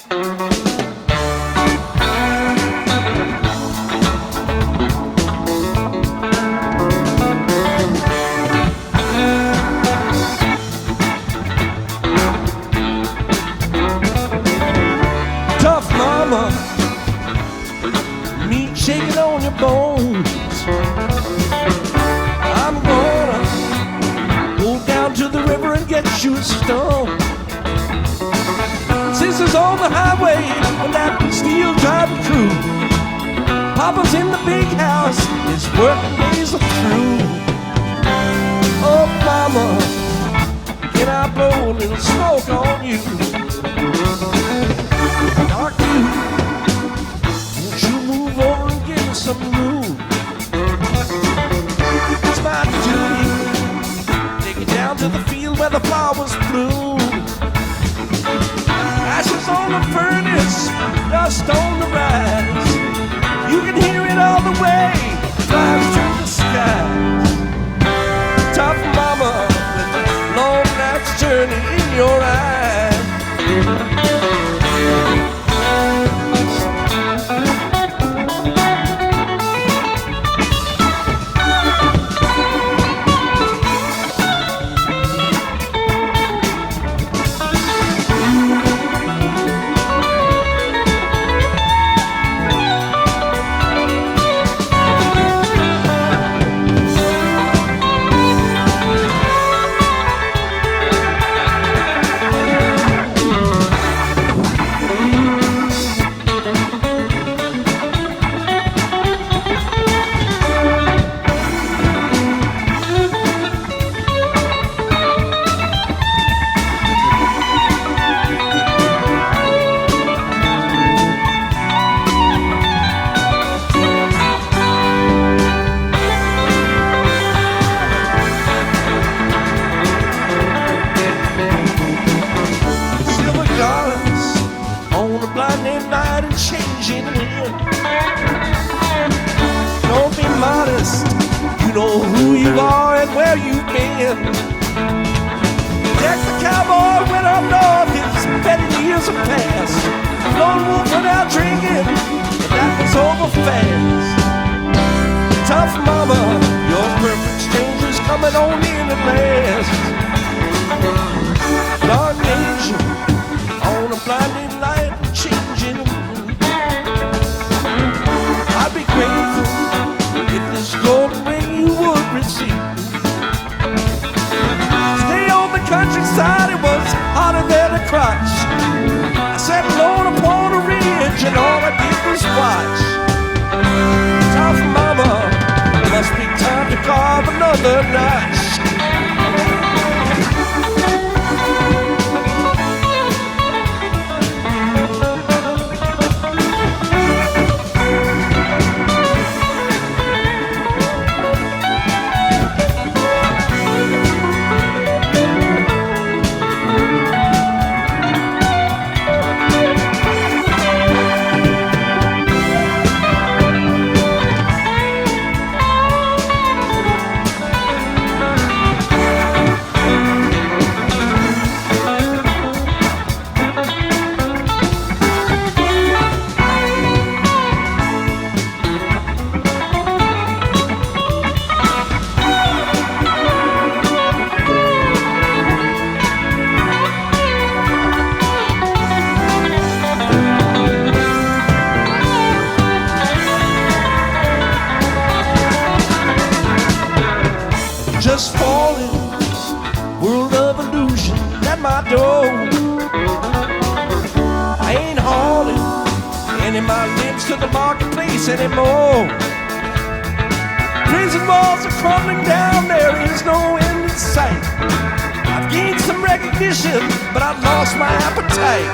Tough mama, meat shaking on your bones. I'm gonna go down to the river and get you a stone. Sisters on the highway when that steel driving crew. Papa's in the big house, his working days are through. Oh mama, can I blow a little smoke on you? Dark you, won't you move over and give me some room? It's my duty, take you down to the field where the flowers bloom. Ashes on the furnace, dust on the rise. You can hear it all the way, flies through the skies. Tough mama, with a long night's journey in your eyes. Just falling, world of illusion at my door. I ain't hauling any of my limbs to the marketplace anymore. Prison walls are crumbling down, there is no end in sight. I've gained some recognition, but I've lost my appetite.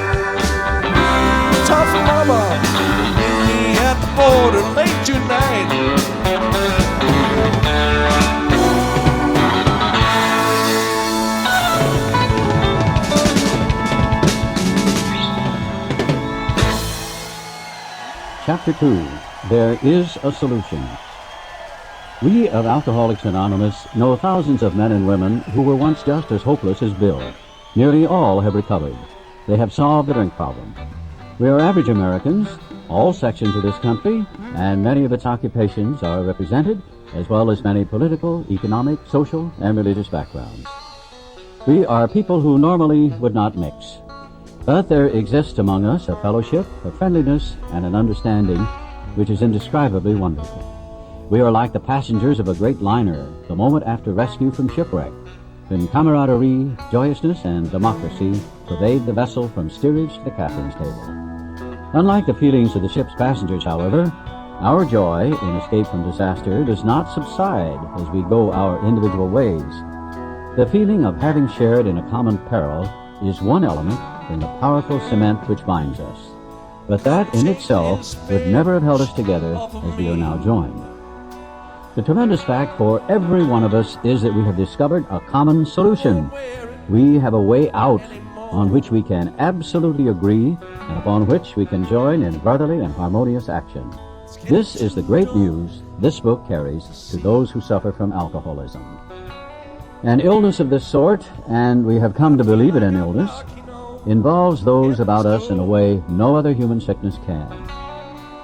Tough mama, meet me at the border late tonight. Chapter 2, There is a Solution. We of Alcoholics Anonymous know thousands of men and women who were once just as hopeless as Bill. Nearly all have recovered. They have solved the drink problem. We are average Americans. All sections of this country and many of its occupations are represented, as well as many political, economic, social, and religious backgrounds. We are people who normally would not mix. But there exists among us a fellowship, a friendliness, and an understanding which is indescribably wonderful. We are like the passengers of a great liner the moment after rescue from shipwreck, when camaraderie, joyousness, and democracy pervade the vessel from steerage to the captain's table. Unlike the feelings of the ship's passengers, however, our joy in escape from disaster does not subside as we go our individual ways. The feeling of having shared in a common peril is one element in the powerful cement which binds us. But that in itself would never have held us together as we are now joined. The tremendous fact for every one of us is that we have discovered a common solution. We have a way out on which we can absolutely agree and upon which we can join in brotherly and harmonious action. This is the great news this book carries to those who suffer from alcoholism. An illness of this sort, and we have come to believe it an illness, involves those about us in a way no other human sickness can.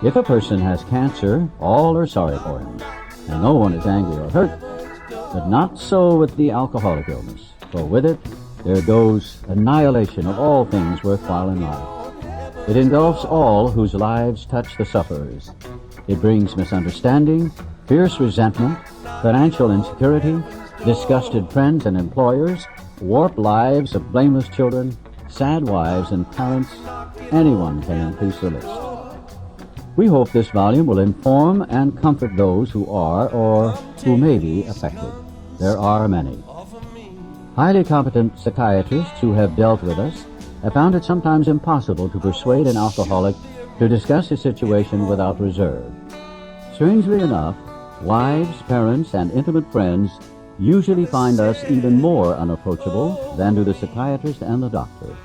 If a person has cancer, all are sorry for him, and no one is angry or hurt. But not so with the alcoholic illness, for with it there goes annihilation of all things worthwhile in life. It engulfs all whose lives touch the sufferers. It brings misunderstanding, fierce resentment, financial insecurity, disgusted friends and employers, warped lives of blameless children, sad wives and parents. Anyone can increase the list. We hope this volume will inform and comfort those who are or who may be affected. There are many. Highly competent psychiatrists who have dealt with us have found it sometimes impossible to persuade an alcoholic to discuss his situation without reserve. Strangely enough, wives, parents, and intimate friends usually find us even more unapproachable than do the psychiatrist and the doctor.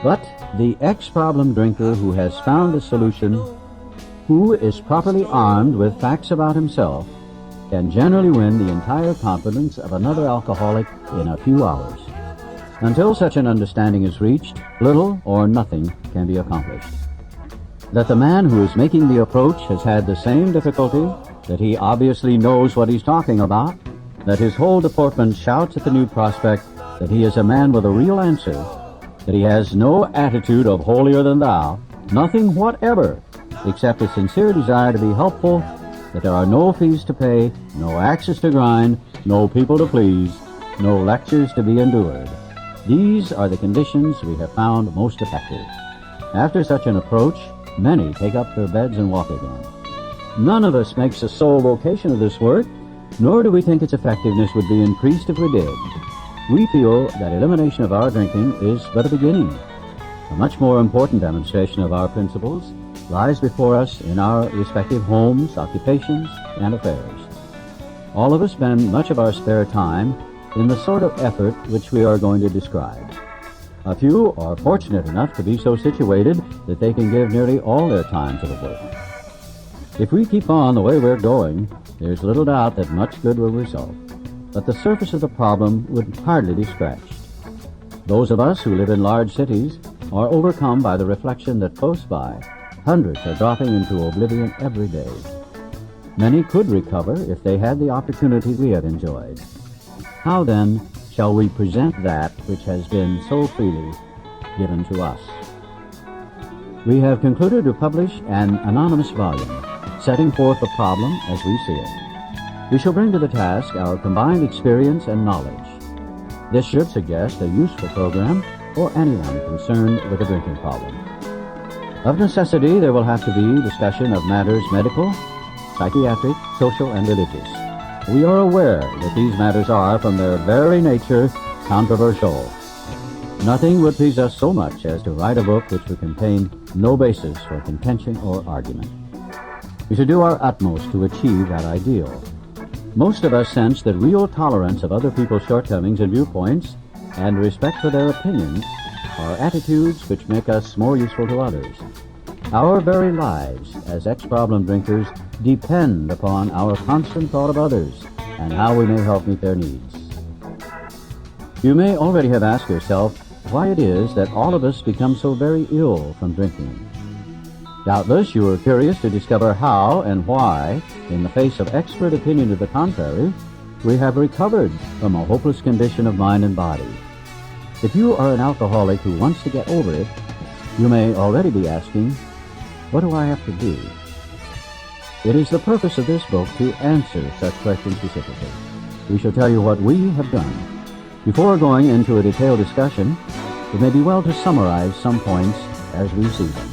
But the ex-problem drinker who has found a solution, who is properly armed with facts about himself, can generally win the entire confidence of another alcoholic in a few hours. Until such an understanding is reached, little or nothing can be accomplished. That the man who is making the approach has had the same difficulty, that he obviously knows what he's talking about, that his whole deportment shouts at the new prospect that he is a man with a real answer, that he has no attitude of holier than thou, nothing whatever, except a sincere desire to be helpful, that there are no fees to pay, no axes to grind, no people to please, no lectures to be endured. These are the conditions we have found most effective. After such an approach, many take up their beds and walk again. None of us makes a sole vocation of this work, nor do we think its effectiveness would be increased if we did. We feel that elimination of our drinking is but a beginning. A much more important demonstration of our principles lies before us in our respective homes, occupations, and affairs. All of us spend much of our spare time in the sort of effort which we are going to describe. A few are fortunate enough to be so situated that they can give nearly all their time to the work. If we keep on the way we're going, there's little doubt that much good will result, but the surface of the problem would hardly be scratched. Those of us who live in large cities are overcome by the reflection that close by, hundreds are dropping into oblivion every day. Many could recover if they had the opportunity we have enjoyed. How then shall we present that which has been so freely given to us? We have concluded to publish an anonymous volume, setting forth the problem as we see it. We shall bring to the task our combined experience and knowledge. This should suggest a useful program for anyone concerned with a drinking problem. Of necessity, there will have to be discussion of matters medical, psychiatric, social, and religious. We are aware that these matters are, from their very nature, controversial. Nothing would please us so much as to write a book which would contain no basis for contention or argument. We should do our utmost to achieve that ideal. Most of us sense that real tolerance of other people's shortcomings and viewpoints and respect for their opinions are attitudes which make us more useful to others. Our very lives as ex-problem drinkers depend upon our constant thought of others and how we may help meet their needs. You may already have asked yourself why it is that all of us become so very ill from drinking. Doubtless you are curious to discover how and why, in the face of expert opinion to the contrary, we have recovered from a hopeless condition of mind and body. If you are an alcoholic who wants to get over it, you may already be asking, what do I have to do? It is the purpose of this book to answer such questions specifically. We shall tell you what we have done. Before going into a detailed discussion, it may be well to summarize some points as we see them.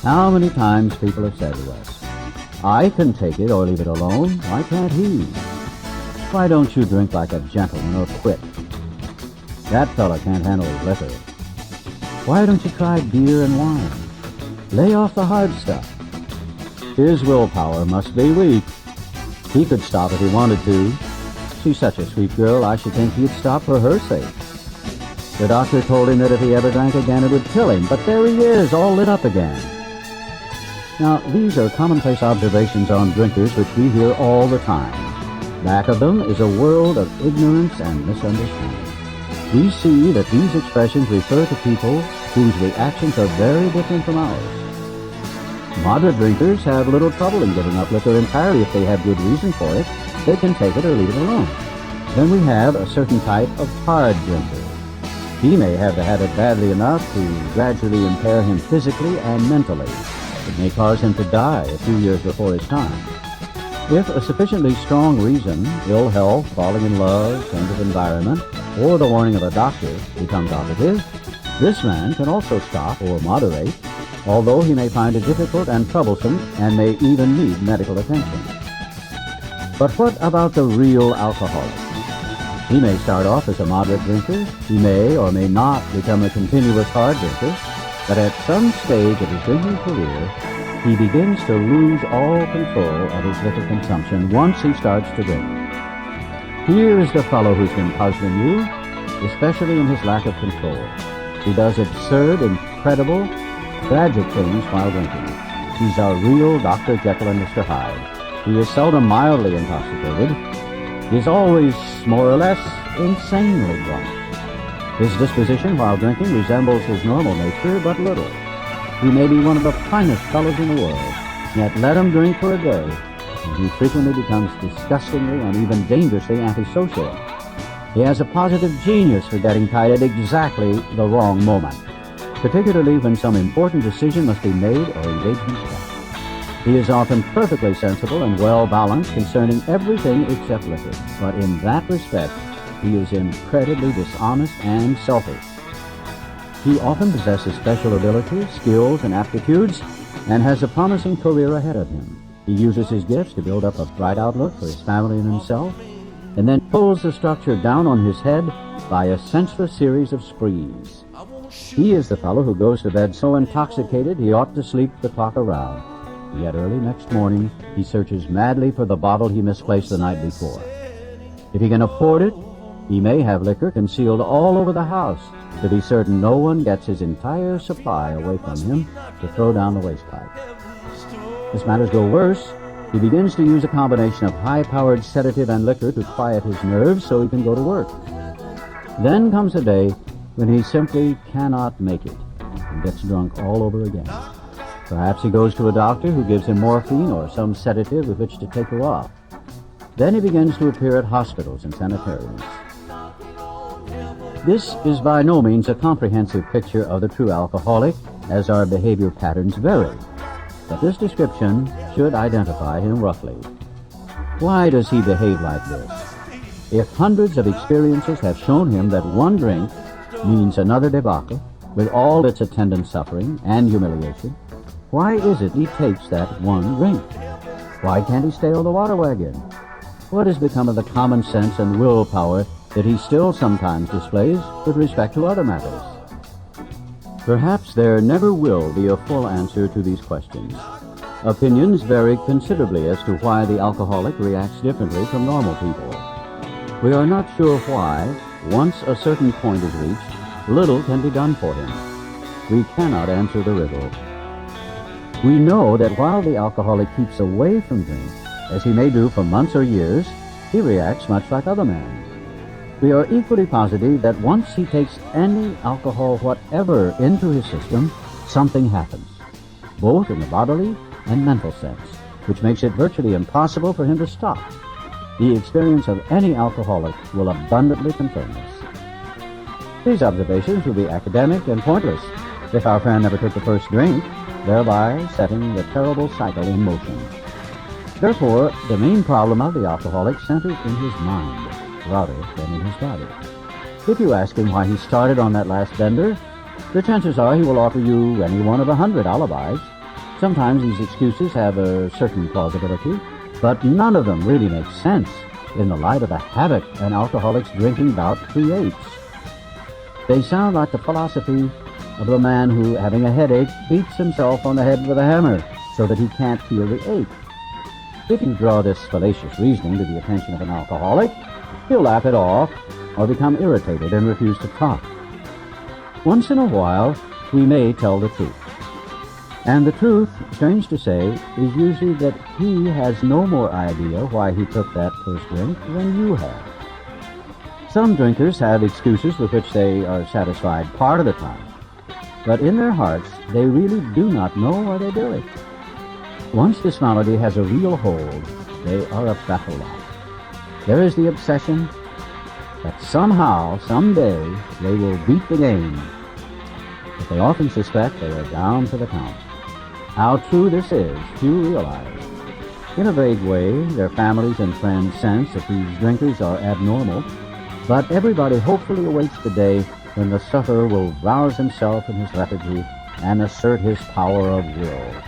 How many times people have said to us, I can take it or leave it alone, why can't he? Why don't you drink like a gentleman or quit? That fella can't handle his liquor. Why don't you try beer and wine? Lay off the hard stuff. His willpower must be weak. He could stop if he wanted to. She's such a sweet girl, I should think he'd stop for her sake. The doctor told him that if he ever drank again, it would kill him, but there he is, all lit up again. Now, these are commonplace observations on drinkers which we hear all the time. Back of them is a world of ignorance and misunderstanding. We see that these expressions refer to people whose reactions are very different from ours. Moderate drinkers have little trouble in giving up liquor entirely if they have good reason for it. They can take it or leave it alone. Then we have a certain type of hard drinker. He may have the habit badly enough to gradually impair him physically and mentally. It may cause him to die a few years before his time. If a sufficiently strong reason, ill health, falling in love, change of environment, or the warning of a doctor becomes operative, this man can also stop or moderate, although he may find it difficult and troublesome and may even need medical attention. But what about the real alcoholic? He may start off as a moderate drinker, he may or may not become a continuous hard drinker, but at some stage of his drinking career, he begins to lose all control of his liquor consumption once he starts to drink. Here is the fellow who's been puzzling you, especially in his lack of control. He does absurd, incredible, tragic things while drinking. He's our real Dr. Jekyll and Mr. Hyde. He is seldom mildly intoxicated. He is always more or less insanely drunk. His disposition while drinking resembles his normal nature but little. He may be one of the finest fellows in the world, yet let him drink for a day, and he frequently becomes disgustingly and even dangerously antisocial. He has a positive genius for getting tired at exactly the wrong moment, particularly when some important decision must be made or engagement kept. He is often perfectly sensible and well-balanced concerning everything except liquor, but in that respect, he is incredibly dishonest and selfish. He often possesses special abilities, skills, and aptitudes, and has a promising career ahead of him. He uses his gifts to build up a bright outlook for his family and himself, and then pulls the structure down on his head by a senseless series of sprees. He is the fellow who goes to bed so intoxicated he ought to sleep the clock around. Yet early next morning, he searches madly for the bottle he misplaced the night before. If he can afford it, he may have liquor concealed all over the house to be certain no one gets his entire supply away from him to throw down the wastepipe. As matters go worse, he begins to use a combination of high-powered sedative and liquor to quiet his nerves so he can go to work. Then comes a day when he simply cannot make it and gets drunk all over again. Perhaps he goes to a doctor who gives him morphine or some sedative with which to take her off. Then he begins to appear at hospitals and sanitariums. This is by no means a comprehensive picture of the true alcoholic, as our behavior patterns vary. But this description should identify him roughly. Why does he behave like this? If hundreds of experiences have shown him that one drink means another debacle, with all its attendant suffering and humiliation, why is it he takes that one drink? Why can't he stay on the water wagon? What has become of the common sense and willpower that he still sometimes displays with respect to other matters? Perhaps there never will be a full answer to these questions. Opinions vary considerably as to why the alcoholic reacts differently from normal people. We are not sure why, once a certain point is reached, little can be done for him. We cannot answer the riddle. We know that while the alcoholic keeps away from drink, as he may do for months or years, he reacts much like other men. We are equally positive that once he takes any alcohol whatever into his system, something happens, both in the bodily and mental sense, which makes it virtually impossible for him to stop. The experience of any alcoholic will abundantly confirm this. These observations will be academic and pointless if our friend never took the first drink, thereby setting the terrible cycle in motion. Therefore, the main problem of the alcoholic centers in his mind rather than in his body. If you ask him why he started on that last bender, the chances are he will offer you any one of 100 alibis. Sometimes these excuses have a certain plausibility, but none of them really make sense in the light of the havoc an alcoholic's drinking bout creates. They sound like the philosophy of the man who, having a headache, beats himself on the head with a hammer so that he can't feel the ache. If you draw this fallacious reasoning to the attention of an alcoholic, he'll laugh it off or become irritated and refuse to talk. Once in a while, we may tell the truth. And the truth, strange to say, is usually that he has no more idea why he took that first drink than you have. Some drinkers have excuses with which they are satisfied part of the time, but in their hearts they really do not know why they do it. Once this malady has a real hold, they are a battle lot. There is the obsession that somehow, someday, they will beat the game. But they often suspect they are down for the count. How true this is, few realize. In a vague way, their families and friends sense that these drinkers are abnormal, but everybody hopefully awaits the day when the sufferer will rouse himself in his lethargy and assert his power of will.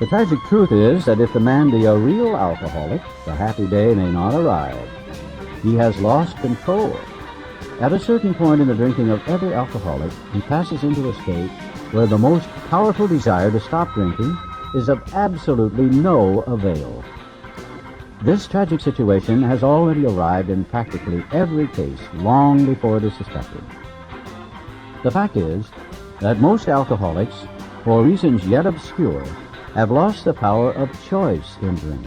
The tragic truth is that if the man be a real alcoholic, the happy day may not arrive. He has lost control. At a certain point in the drinking of every alcoholic, he passes into a state where the most powerful desire to stop drinking is of absolutely no avail. This tragic situation has already arrived in practically every case long before it is suspected. The fact is that most alcoholics, for reasons yet obscure, have lost the power of choice in drink.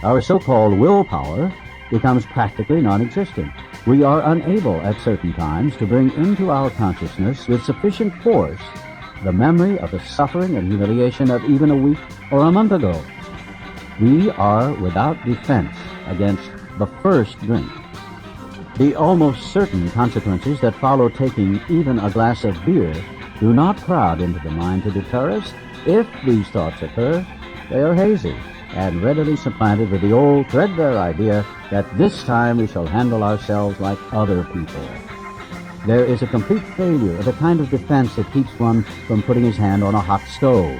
Our so-called willpower becomes practically non-existent. We are unable at certain times to bring into our consciousness with sufficient force the memory of the suffering and humiliation of even a week or a month ago. We are without defense against the first drink. The almost certain consequences that follow taking even a glass of beer do not crowd into the mind to deter us. If these thoughts occur, they are hazy and readily supplanted with the old threadbare idea that this time we shall handle ourselves like other people. There is a complete failure of the kind of defense that keeps one from putting his hand on a hot stove.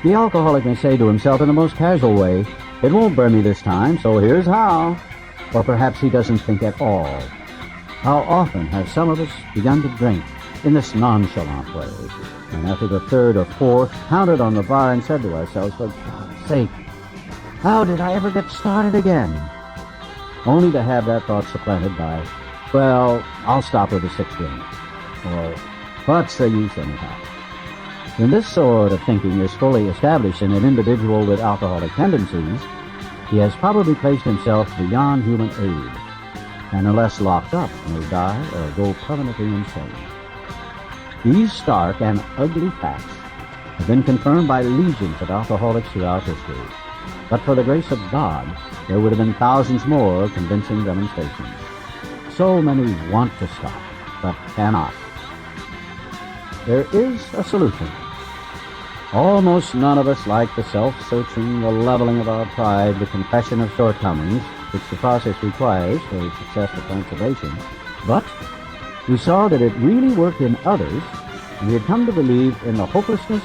The alcoholic may say to himself in the most casual way, "It won't burn me this time, so here's how." Or perhaps he doesn't think at all. How often have some of us begun to drink in this nonchalant way, and after the third or fourth counted on the bar and said to ourselves, "For God's sake, how did I ever get started again?" Only to have that thought supplanted by, "Well, I'll stop with the sixth drink," or "What's the use anyhow?" When this sort of thinking is fully established in an individual with alcoholic tendencies, he has probably placed himself beyond human aid, and unless locked up, may die or go permanently insane. These stark and ugly facts have been confirmed by legions of alcoholics throughout history. But for the grace of God, there would have been thousands more convincing demonstrations. So many want to stop, but cannot. There is a solution. Almost none of us like the self-searching, the leveling of our pride, the confession of shortcomings, which the process requires for successful conservation. But we saw that it really worked in others, and we had come to believe in the hopelessness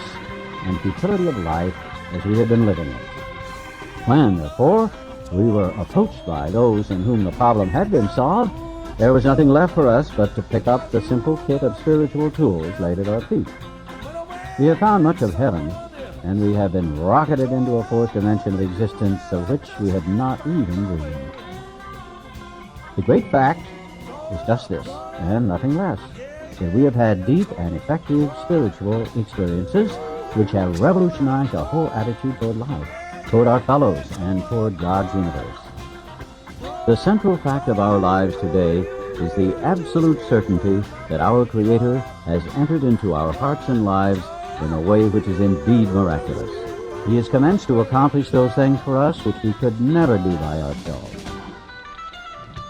and futility of life as we had been living it. When, therefore, we were approached by those in whom the problem had been solved, there was nothing left for us but to pick up the simple kit of spiritual tools laid at our feet. We have found much of heaven, and we have been rocketed into a fourth dimension of existence of which we had not even dreamed. The great fact is just this, and nothing less, that we have had deep and effective spiritual experiences which have revolutionized our whole attitude toward life, toward our fellows, and toward God's universe. The central fact of our lives today is the absolute certainty that our Creator has entered into our hearts and lives in a way which is indeed miraculous. He has commenced to accomplish those things for us which we could never do by ourselves.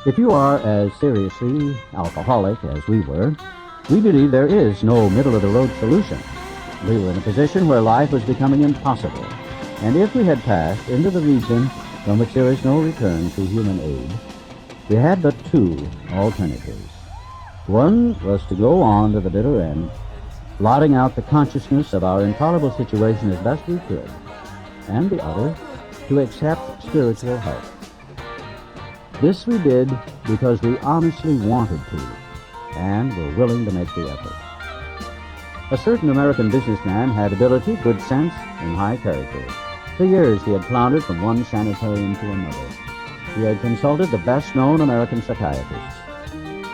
If you are as seriously alcoholic as we were, we believe there is no middle-of-the-road solution. We were in a position where life was becoming impossible, and if we had passed into the region from which there is no return through human aid, we had but two alternatives. One was to go on to the bitter end, blotting out the consciousness of our intolerable situation as best we could, and the other, to accept spiritual help. This we did because we honestly wanted to, and were willing to make the effort. A certain American businessman had ability, good sense, and high character. For years he had floundered from one sanitarium to another. He had consulted the best-known American psychiatrists.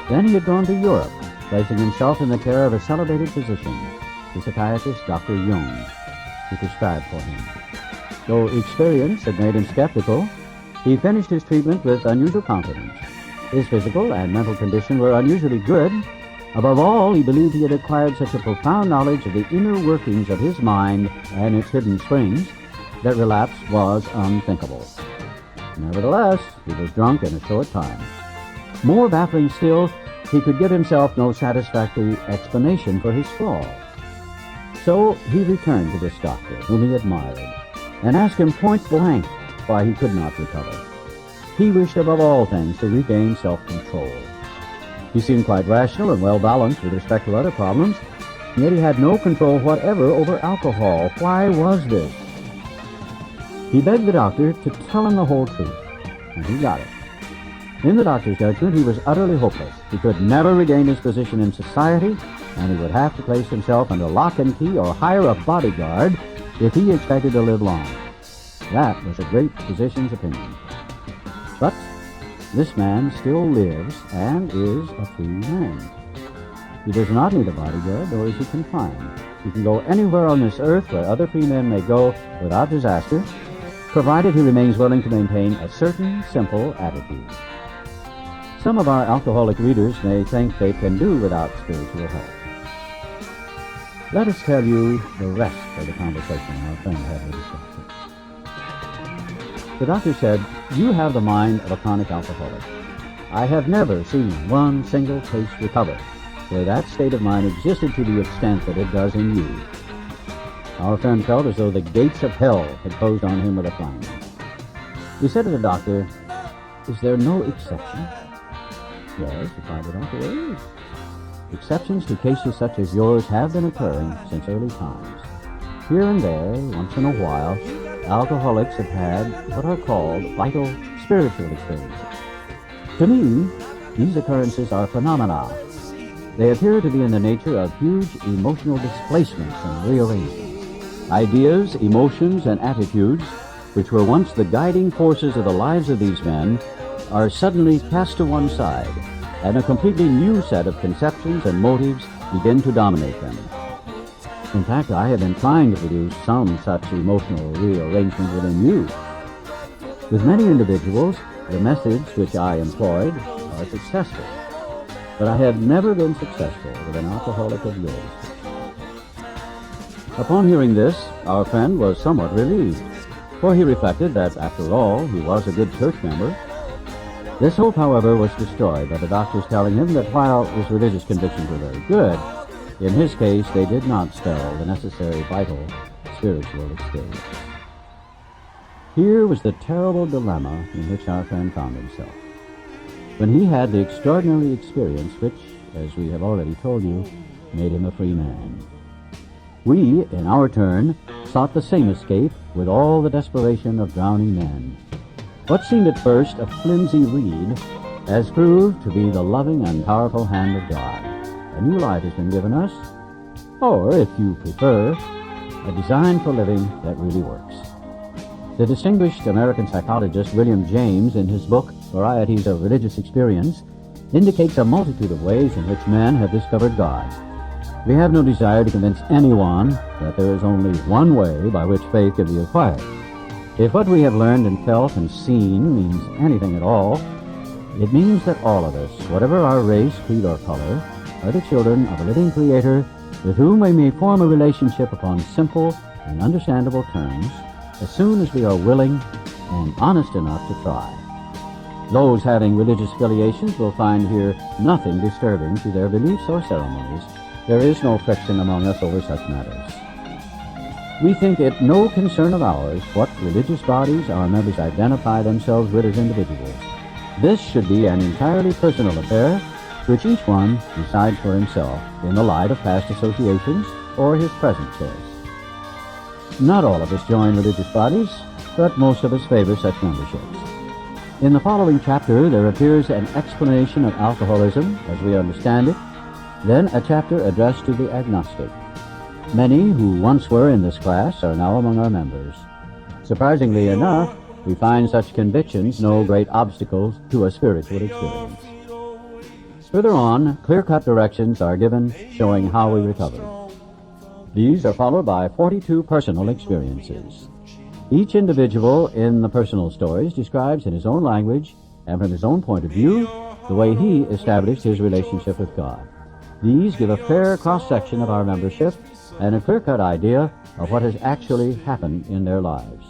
Then he had gone to Europe, placing himself in the care of a celebrated physician, the psychiatrist Dr. Jung, who prescribed for him. Though experience had made him skeptical, he finished his treatment with unusual confidence. His physical and mental condition were unusually good. Above all, he believed he had acquired such a profound knowledge of the inner workings of his mind and its hidden springs that relapse was unthinkable. Nevertheless, he was drunk in a short time. More baffling still, he could give himself no satisfactory explanation for his fall. So he returned to this doctor, whom he admired, and asked him point blank why he could not recover. He wished above all things to regain self-control. He seemed quite rational and well-balanced with respect to other problems, yet he had no control whatever over alcohol. Why was this? He begged the doctor to tell him the whole truth, and he got it. In the doctor's judgment, he was utterly hopeless. He could never regain his position in society, and he would have to place himself under lock and key or hire a bodyguard if he expected to live long. That was a great physician's opinion. But this man still lives and is a free man. He does not need a bodyguard, nor is he confined. He can go anywhere on this earth where other free men may go without disaster, provided he remains willing to maintain a certain simple attitude. Some of our alcoholic readers may think they can do without spiritual help. Let us tell you the rest of the conversation our friend had with his doctor. The doctor said, "You have the mind of a chronic alcoholic. I have never seen one single case recover where that state of mind existed to the extent that it does in you." Our friend felt as though the gates of hell had closed on him with a clang. He said to the doctor, "Is there no exception?" "Yes," replied the doctor, "there is. Exceptions to cases such as yours have been occurring since early times. Here and there, once in a while, alcoholics have had what are called vital spiritual experiences. To me, these occurrences are phenomena. They appear to be in the nature of huge emotional displacements and rearrangements. Ideas, emotions, and attitudes, which were once the guiding forces of the lives of these men, are suddenly cast to one side, and a completely new set of conceptions and motives begin to dominate them. In fact, I have been trying to produce some such emotional rearrangement within you. With many individuals, the methods which I employed are successful, but I have never been successful with an alcoholic of yours." Upon hearing this, our friend was somewhat relieved, for he reflected that, after all, he was a good church member. This hope, however, was destroyed by the doctors telling him that while his religious convictions were very good, in his case they did not spell the necessary vital spiritual experience. Here was the terrible dilemma in which our friend found himself. When he had the extraordinary experience which, as we have already told you, made him a free man. We, in our turn, sought the same escape with all the desperation of drowning men. What seemed at first a flimsy reed has proved to be the loving and powerful hand of God. A new life has been given us, or, if you prefer, a design for living that really works. The distinguished American psychologist William James, in his book Varieties of Religious Experience, indicates a multitude of ways in which men have discovered God. We have no desire to convince anyone that there is only one way by which faith can be acquired. If what we have learned and felt and seen means anything at all, It means that all of us, whatever our race, creed, or color, are the children of a living Creator with whom we may form a relationship upon simple and understandable terms as soon as we are willing and honest enough to try. Those having religious affiliations will find here nothing disturbing to their beliefs or ceremonies. There is no friction among us over such matters. We think it no concern of ours what religious bodies our members identify themselves with as individuals. This should be an entirely personal affair, which each one decides for himself in the light of past associations or his present choice. Not all of us join religious bodies, but most of us favor such memberships. In the following chapter, there appears an explanation of alcoholism as we understand it, then a chapter addressed to the agnostic. Many who once were in this class are now among our members. Surprisingly enough, we find such convictions no great obstacles to a spiritual experience. Further on, clear-cut directions are given showing how we recovered. These are followed by 42 personal experiences. Each individual in the personal stories describes in his own language and from his own point of view the way he established his relationship with God. These give a fair cross-section of our membership and a clear-cut idea of what has actually happened in their lives.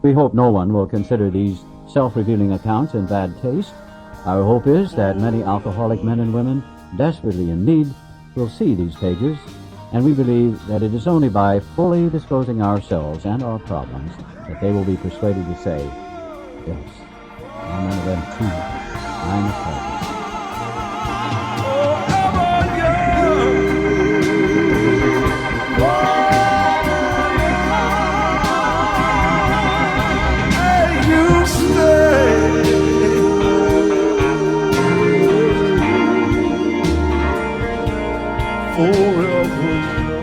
We hope no one will consider these self-revealing accounts in bad taste. Our hope is that many alcoholic men and women desperately in need will see these pages, and we believe that it is only by fully disclosing ourselves and our problems that they will be persuaded to say, yes, I'm one of them too. I'm a problem. Forever.